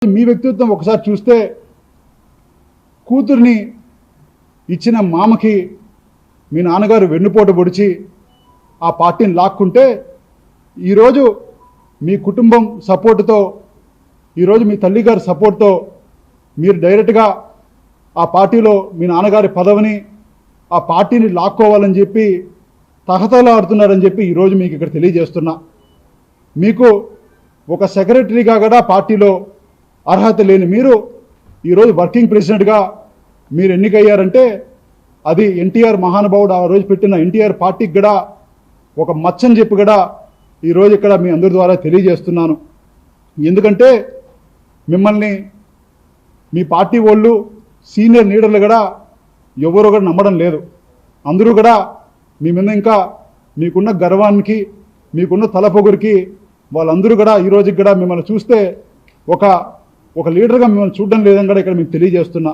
మీ వ్యక్తిత్వం ఒకసారి చూస్తే కూతుర్ని ఇచ్చిన మామకి మీ నాన్నగారు వెన్నుపోటు పొడిచి ఆ పార్టీని లాక్కుంటే ఈరోజు మీ కుటుంబం సపోర్టుతో ఈరోజు మీ తల్లిగారి సపోర్ట్తో మీరు డైరెక్ట్గా ఆ పార్టీలో మీ నాన్నగారి పదవిని ఆ పార్టీని లాక్కోవాలని చెప్పి తహతలాడుతున్నారని చెప్పి ఈరోజు మీకు ఇక్కడ తెలియజేస్తున్నా. మీకు ఒక సెక్రటరీగా కూడా పార్టీలో అర్హత లేని మీరు ఈరోజు వర్కింగ్ ప్రెసిడెంట్గా మీరు ఎన్నికయ్యారంటే అది ఎన్టీఆర్ మహానుభావుడు ఆ రోజు పెట్టిన ఎన్టీఆర్ పార్టీకి కూడా ఒక మచ్చని చెప్పి కూడా ఈరోజు ఇక్కడ మీ అందరి ద్వారా తెలియజేస్తున్నాను. ఎందుకంటే మిమ్మల్ని మీ పార్టీ వాళ్ళు సీనియర్ లీడర్లు కూడా ఎవరు కూడా నమ్మడం లేదు. అందరూ కూడా మీ మీద ఇంకా మీకున్న గర్వానికి మీకున్న తలపొగురికి వాళ్ళందరూ కూడా ఈరోజు కూడా మిమ్మల్ని చూస్తే ఒక లీడర్గా మిమ్మల్ని చూడడం లేదని కూడా ఇక్కడ మీకు తెలియజేస్తున్నా.